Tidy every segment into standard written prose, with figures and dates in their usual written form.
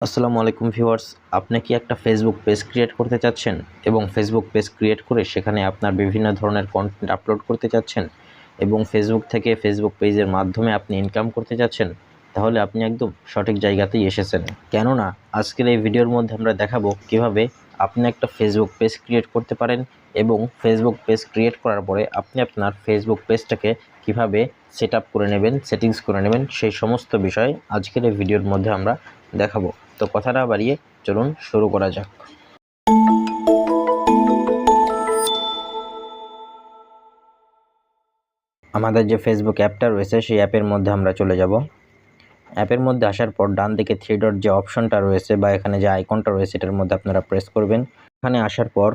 আসসালামু আলাইকুম ভিউয়ার্স, আপনি কি একটা ফেসবুক পেজ ক্রিয়েট করতে চাচ্ছেন এবং ফেসবুক পেজ ক্রিয়েট করে সেখানে আপনার বিভিন্ন ধরনের কন্টেন্ট আপলোড করতে চাচ্ছেন এবং ফেসবুক থেকে ফেসবুক পেজের মাধ্যমে আপনি ইনকাম করতে চাচ্ছেন? তাহলে আপনি একদম সঠিক জায়গাতেই এসেছেন। কেননা আজকের এই ভিডিওর মধ্যে আমরা দেখাবো কিভাবে আপনি একটা ফেসবুক পেজ ক্রিয়েট করতে পারেন এবং ফেসবুক পেজ ক্রিয়েট করার পরে আপনি আপনার ফেসবুক পেজটাকে কিভাবে সেট আপ করে নেবেন, সেটিংস করে নেবেন, সেই সমস্ত বিষয় আজকের এই ভিডিওর মধ্যে আমরা দেখাবো। তো কথা না বাড়িয়ে চলুন শুরু করা যাক। আমাদের যে ফেসবুক অ্যাপটা রয়েছে সেই অ্যাপের মধ্যে আমরা চলে যাব। অ্যাপের মধ্যে আসার পর ডান দিকে 3 ডট যে অপশনটা রয়েছে বা এখানে যে আইকনটা রয়েছে এটার মধ্যে আপনারা প্রেস করবেন। এখানে আসার পর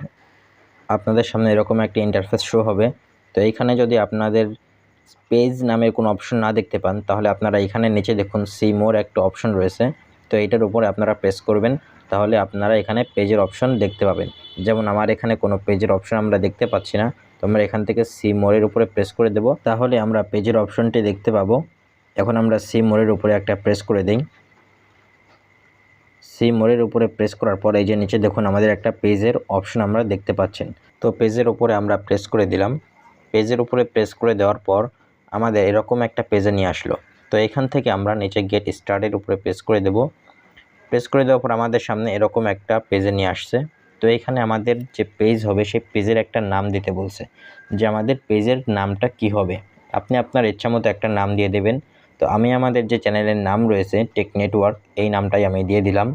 আপনাদের সামনে এরকম একটা ইন্টারফেস শো হবে। তো এইখানে যদি আপনাদের পেজ নামের কোনো অপশন না দেখতে পান তাহলে আপনারা এখানে নিচে দেখুন সি মোর একটা অপশন রয়েছে। তো এটার উপরে আপনারা প্রেস করবেন, তাহলে আপনারা এখানে পেজের অপশন দেখতে পাবেন। যেমন আমার এখানে কোনো পেজের অপশন আমরা দেখতে পাচ্ছি না, তো আমরা এখান থেকে সি মোরের উপরে প্রেস করে দেব, তাহলে আমরা পেজের অপশনটি দেখতে পাবো। এখন আমরা সি মোরের উপরে একটা প্রেস করে দিই। সি মোরের উপরে প্রেস করার পর এই যে নিচে দেখুন আমাদের একটা পেজের অপশন আমরা দেখতে পাচ্ছেন। তো পেজের উপরে আমরা প্রেস করে দিলাম। পেজের উপরে প্রেস করে দেওয়ার পর আমাদের এরকম একটা পেজে নিয়ে আসলো। তো এখান থেকে আমরা নিচে গেট স্টার্টের উপরে প্রেস করে দেব। প্রেস করে দেওয়ার পর আমাদের সামনে এরকম একটা পেজে নিয়ে আসছে। তো এখানে আমাদের যে পেজ হবে সেই পেজের একটা নাম দিতে বলছে, যে আমাদের পেজের নামটা কি হবে। আপনি আপনার ইচ্ছামতো একটা নাম দিয়ে দেবেন। তো আমি আমাদের যে চ্যানেলের নাম রয়েছে টেক নেটওয়ার্ক, এই নামটাই আমি দিয়ে দিলাম।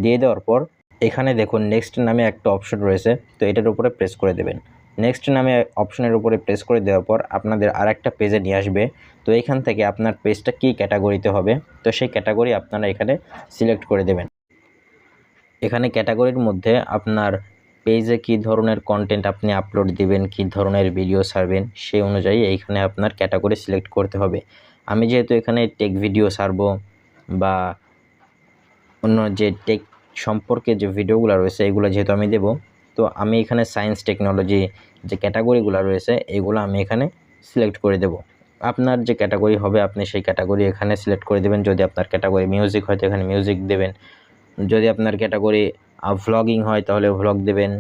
দিয়ে দেওয়ার পর এখানে দেখুন নেক্সট নামে একটা অপশন রয়েছে, তো এটার উপরে প্রেস করে দেবেন। নেক্সট নামে অপশনের উপরে প্রেস করে দেওয়ার পর আপনাদের আরেকটা পেজে নিয়ে আসবে। তো এখান থেকে আপনার পেজটা কী ক্যাটাগরিতে হবে, তো সেই ক্যাটাগরি আপনারা এখানে সিলেক্ট করে দেবেন। এখানে ক্যাটাগরির মধ্যে আপনার পেজে কী ধরনের কন্টেন্ট আপনি আপলোড দিবেন, কী ধরনের ভিডিও ছাড়বেন, সেই অনুযায়ী এইখানে আপনার ক্যাটাগরি সিলেক্ট করতে হবে। আমি যেহেতু এখানে টেক ভিডিও ছাড়বো বা অন্য যে টেক সম্পর্কে যে ভিডিওগুলো রয়েছে এগুলো যেহেতু আমি দেব, তো আমি এখানে সায়েন্স টেকনোলজি যে ক্যাটাগরিগুলো রয়েছে এগুলো আমি এখানে সিলেক্ট করে দেব। আপনার যে ক্যাটাগরি হবে আপনি সেই ক্যাটাগরি এখানে সিলেক্ট করে দেবেন। যদি আপনার ক্যাটাগরি মিউজিক হয় তো এখানে মিউজিক দেবেন, যদি আপনার ক্যাটাগরি ভ্লগিং হয় তাহলে ভ্লগ দেবেন,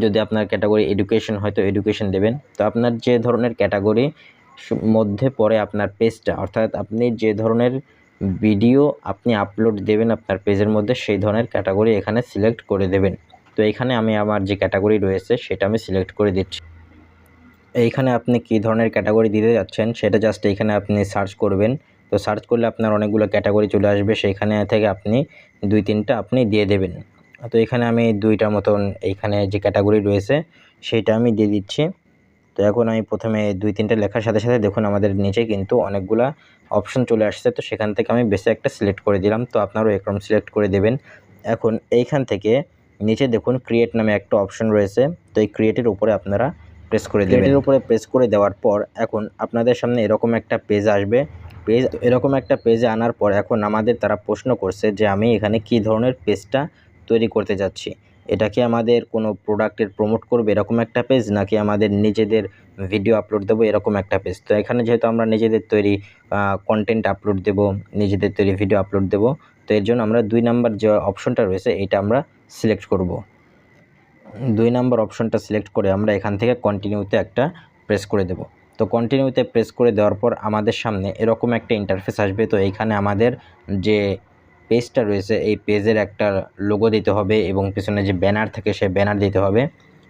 যদি আপনার ক্যাটাগরি এডুকেশন হয় তো এডুকেশন দেবেন। তো আপনার যে ধরনের ক্যাটাগরি মধ্যে পড়ে আপনার পেজটা, অর্থাৎ আপনি যে ধরনের ভিডিও আপনি আপলোড দেবেন আপনার পেজের মধ্যে সেই ধরনের ক্যাটাগরি এখানে সিলেক্ট করে দেবেন। তো এইখানে আমি আমার যে ক্যাটাগরি রয়েছে সেটা আমি সিলেক্ট করে দিচ্ছি। এইখানে আপনি কী ধরনের ক্যাটাগরি দিতে যাচ্ছেন সেটা জাস্ট এইখানে আপনি সার্চ করবেন। তো সার্চ করলে আপনার অনেকগুলো ক্যাটাগরি চলে আসবে, সেইখানে থেকে আপনি 2-3টা আপনি দিয়ে দেবেন। তো এখানে আমি 2টা মতন এইখানে যে ক্যাটাগরি রয়েছে সেইটা আমি দিয়ে দিচ্ছি। তো এখন আমি প্রথমে 2-3টে লেখার সাথে সাথে দেখুন আমাদের নিচে কিন্তু অনেকগুলা অপশন চলে আসছে। তো সেখান থেকে আমি বেশি একটা সিলেক্ট করে দিলাম, তো আপনারাও এরকম সিলেক্ট করে দেবেন। এখন এইখান থেকে নিচে দেখুন ক্রিয়েট নামে একটা অপশন রয়েছে, তো এই ক্রিয়েটের উপরে আপনারা প্রেস করে দেবেন। ক্রিয়েটের উপরে প্রেস করে দেওয়ার পর এখন আপনাদের সামনে এরকম একটা পেজ আসবে। এরকম একটা পেজে আনার পর এখন আমাদের তারা প্রশ্ন করছে যে আমি এখানে কী ধরনের পেজটা তৈরি করতে যাচ্ছি। এটা কি আমাদের কোনো প্রোডাক্টের প্রমোট করবে এরকম একটা পেজ, নাকি আমাদের নিজেদের ভিডিও আপলোড দেবো এরকম একটা পেজ। তো এখানে যেহেতু আমরা নিজেদের তৈরি কন্টেন্ট আপলোড দেব, নিজেদের তৈরি ভিডিও আপলোড দেব, তো এর জন্য আমরা 2 নাম্বার যে অপশনটা রয়েছে এটা আমরা সিলেক্ট করব। 2 নাম্বার অপশনটা সিলেক্ট করে আমরা এখান থেকে কন্টিনিউতে একটা প্রেস করে দেব। তো কন্টিনিউতে প্রেস করে দেওয়ার পর আমাদের সামনে এরকম একটা ইন্টারফেস আসবে। তো এইখানে আমাদের যে পেজটা রয়েছে এই পেজের একটা লোগো দিতে হবে এবং পিছনে যে ব্যানার থাকে সেই ব্যানার দিতে হবে।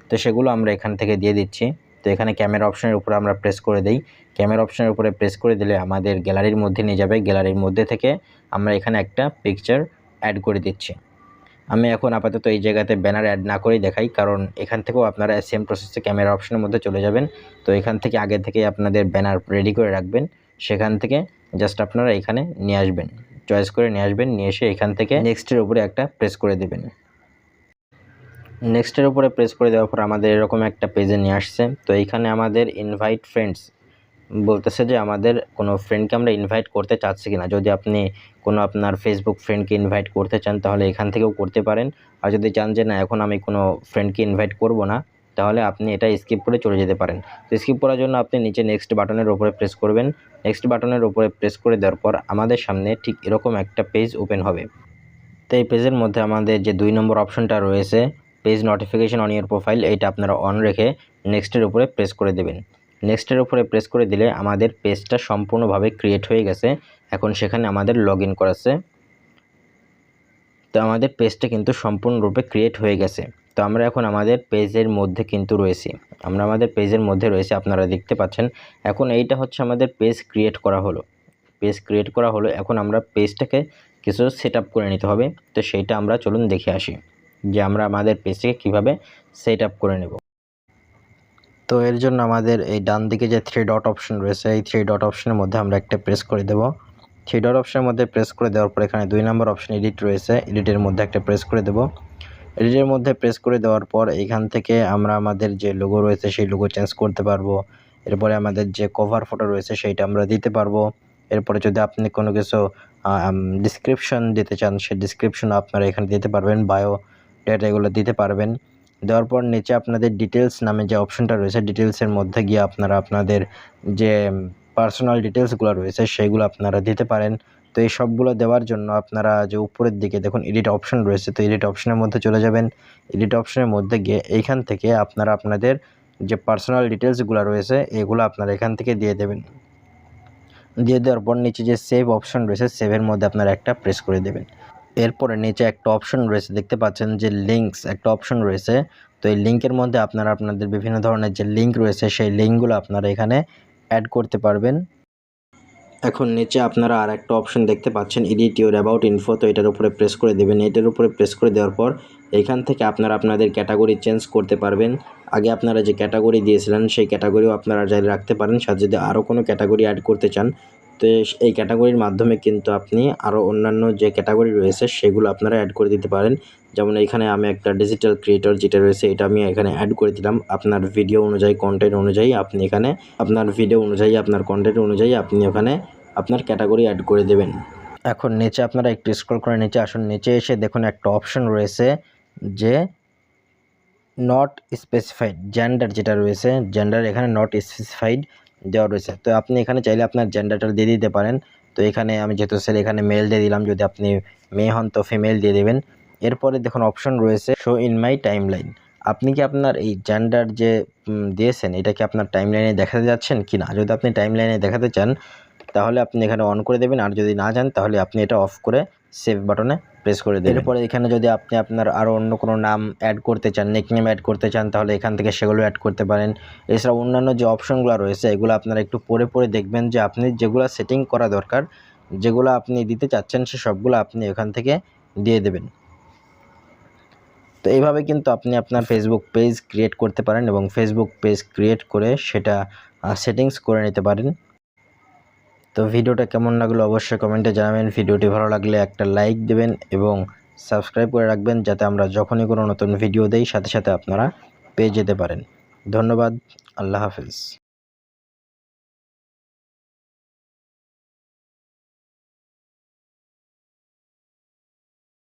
তো সেগুলো আমরা এখান থেকে দিয়ে দিচ্ছি। তো এখানে ক্যামেরা অপশনের উপরে আমরা প্রেস করে দেই। ক্যামেরা অপশনের উপরে প্রেস করে দিলে আমাদের গ্যালারির মধ্যে নিয়ে যাবে। গ্যালারির মধ্যে থেকে আমরা এখানে একটা পিকচার অ্যাড করে দিচ্ছি। আমি এখন আপাতত এই জায়গাতে ব্যানার অ্যাড না করেই দেখাই, কারণ এখান থেকেও আপনারা সেম প্রসেসে ক্যামেরা অপশনের মধ্যে চলে যাবেন। তো এখান থেকে আগে থেকেই আপনাদের ব্যানার রেডি করে রাখবেন, সেখান থেকে জাস্ট আপনারা এখানে নিয়ে আসবেন, চয়েস করে নিয়ে আসবেন, নিয়ে এসে এখান থেকে নেক্সটের উপরে একটা প্রেস করে দেবেন। নেক্সটের উপরে প্রেস করে দেওয়ার পর আমাদের এরকম একটা পেজে নিয়ে আসছে। তো এইখানে আমাদের ইনভাইট ফ্রেন্ডস বলতেছে যে আমাদের কোনো ফ্রেন্ডকে আমরা ইনভাইট করতে চাচ্ছি কিনা। যদি আপনি কোনো আপনার ফেসবুক ফ্রেন্ডকে ইনভাইট করতে চান তাহলে এখান থেকেও করতে পারেন। আর যদি চান যে না এখন আমি কোনো ফ্রেন্ডকে ইনভাইট করব না, তাহলে আপনি এটা স্কিপ করে চলে যেতে পারেন। তো স্কিপ করার জন্য আপনি নিচে নেক্সট বাটনের উপরে প্রেস করবেন। নেক্সট বাটনের উপরে প্রেস করে দেওয়ার পর আমাদের সামনে ঠিক এরকম একটা পেজ ওপেন হবে। তো এই পেজের মধ্যে আমাদের যে 2 নম্বর অপশনটা রয়েছে page notification on your profile, এইটা আপনারা অন রেখে নেক্সটের উপরে প্রেস করে দেবেন। নেক্সটের উপরে প্রেস করে দিলে আমাদের পেজটা সম্পূর্ণভাবে ক্রিয়েট হয়ে গেছে। এখন সেখানে আমাদের লগ ইন করাচ্ছে। তো আমাদের পেজটা কিন্তু সম্পূর্ণরূপে ক্রিয়েট হয়ে গেছে। তো আমরা এখন আমাদের পেজের মধ্যে কিন্তু রয়েছি, আমরা আমাদের পেজের মধ্যে রয়েছে, আপনারা দেখতে পাচ্ছেন। এখন এইটা হচ্ছে আমাদের পেজ ক্রিয়েট করা হলো, পেজ ক্রিয়েট করা হলো। এখন আমরা পেজটাকে কিছু সেট আপ করে নিতে হবে। তো সেইটা আমরা চলুন দেখে আসি যে আমরা আমাদের পেজটাকে কীভাবে সেট আপ করে নেব। তো এর জন্য আমাদের এই ডান দিকে যে 3 ডট অপশন রয়েছে, এই 3 ডট অপশনের মধ্যে আমরা একটা প্রেস করে দেব। 3 ডট অপশনের মধ্যে প্রেস করে দেওয়ার পর এখানে 2 নম্বর অপশন এডিট রয়েছে, এডিটের মধ্যে একটা প্রেস করে দেব। এডিটের মধ্যে প্রেস করে দেওয়ার পর এখান থেকে আমরা আমাদের যে লোগো রয়েছে সেই লোগো চেঞ্জ করতে পারবো। এরপরে আমাদের যে কভার ফটো রয়েছে সেইটা আমরা দিতে পারবো। এরপরে যদি আপনি কোনো কিছু ডিসক্রিপশন দিতে চান সেই ডিসক্রিপশনও আপনারা এখানে দিতে পারবেন, বায়ো ডেটা এগুলো দিতে পারবেন। দেওয়ার পর নিচে আপনাদের ডিটেলস নামে যে অপশনটা রয়েছে, ডিটেলসের মধ্যে গিয়ে আপনারা আপনাদের যে পার্সোনাল ডিটেলসগুলো রয়েছে সেইগুলো আপনারা দিতে পারেন। তো এই সবগুলো দেওয়ার জন্য আপনারা যে উপরের দিকে দেখুন এডিট অপশন রয়েছে, তো এডিট অপশনের মধ্যে চলে যাবেন। এডিট অপশনের মধ্যে গিয়ে এইখান থেকে আপনারা আপনাদের যে পার্সোনাল ডিটেলসগুলো রয়েছে এগুলো আপনারা এখান থেকে দিয়ে দেবেন। দিয়ে দেওয়ার পর নিচে যে সেভ অপশন রয়েছে সেভের মধ্যে আপনারা একটা প্রেস করে দেবেন। এরপরে নিচে একটা অপশন রয়েছে, দেখতে পাচ্ছেন যে লিঙ্কস একটা অপশন রয়েছে। তো এই লিঙ্কের মধ্যে আপনারা আপনাদের বিভিন্ন ধরনের যে লিঙ্ক রয়েছে সেই লিঙ্কগুলো আপনারা এখানে অ্যাড করতে পারবেন। এখন নিচে আপনারা আর একটা অপশন দেখতে পাচ্ছেন এডিট ইউর অ্যাবাউট ইনফো, তো এটার উপরে প্রেস করে দেবেন। এটার উপরে প্রেস করে দেওয়ার পর এখান থেকে আপনারা আপনাদের ক্যাটাগরি চেঞ্জ করতে পারবেন। আগে আপনারা যে ক্যাটাগরি দিয়েছিলেন সেই ক্যাটাগরিও আপনারা জারি রাখতে পারেন। সাথে যদি আরও কোনো ক্যাটাগরি অ্যাড করতে চান তো এই ক্যাটাগরির মাধ্যমে কিন্তু আপনি আরও অন্যান্য যে ক্যাটাগরি রয়েছে সেগুলো আপনারা অ্যাড করে দিতে পারেন। যেমন এখানে আমি একটা ডিজিটাল ক্রিয়েটর যেটা রয়েছে এটা আমি এখানে অ্যাড করে দিলাম। আপনার ভিডিও অনুযায়ী কন্টেন্ট অনুযায়ী আপনি এখানে আপনার ভিডিও অনুযায়ী আপনার কন্টেন্ট অনুযায়ী আপনি ওখানে আপনার ক্যাটাগরি অ্যাড করে দেবেন। এখন নিচে আপনারা একটু স্ক্রল করে নিচে আসুন, নিচে এসে দেখুন একটা অপশন রয়েছে যে নট স্পেসিফাইড জেন্ডার, যেটা রয়েছে জেন্ডার এখানে নট স্পেসিফাইড দেওয়া রয়েছে। তো আপনি এখানে চাইলে আপনার জেন্ডারটা দিয়ে দিতে পারেন। তো এখানে আমি যেহেতু ছেলে এখানে মেল দিয়ে দিলাম, যদি আপনি মেয়ে হন তো ফিমেল দিয়ে দেবেন। এরপরে দেখুন অপশন রয়েছে শো ইন মাই টাইমলাইন। আপনি কি আপনার এই জেন্ডার যে দিয়েছেন এটা কি আপনার টাইমলাইনে দেখাতে যাচ্ছেন কি না? যদি আপনি টাইমলাইনে দেখাতে চান তাহলে আপনি এখানে অন করে দেবেন, আর যদি না চান তাহলে আপনি এটা অফ করে সেভ বাটনে প্রেস করে দেবেন। এরপরে এখানে যদি আপনি আপনার আরও অন্য কোনো নাম অ্যাড করতে চান, নিকনেম অ্যাড করতে চান তাহলে এখান থেকে সেগুলো অ্যাড করতে পারেন। এছাড়া অন্যান্য যে অপশনগুলো রয়েছে এগুলো আপনারা একটু পরে দেখবেন যে আপনি যেগুলো সেটিং করা দরকার, যেগুলো আপনি দিতে চাচ্ছেন সে সবগুলো আপনি এখান থেকে দিয়ে দেবেন। তো এইভাবে কিন্তু আপনি আপনার ফেসবুক পেজ ক্রিয়েট করতে পারেন এবং ফেসবুক পেজ ক্রিয়েট করে সেটা সেটিংস করে নিতে পারেন। তো ভিডিওটা কেমন লাগলো অবশ্যই কমেন্টে জানাবেন। ভিডিওটি ভালো লাগলে একটা লাইক দেবেন এবং সাবস্ক্রাইব করে রাখবেন যাতে আমরা যখনই কোনো নতুন ভিডিও দেই সাথে সাথে আপনারা পেয়ে যেতে পারেন। ধন্যবাদ, আল্লাহ হাফেজ।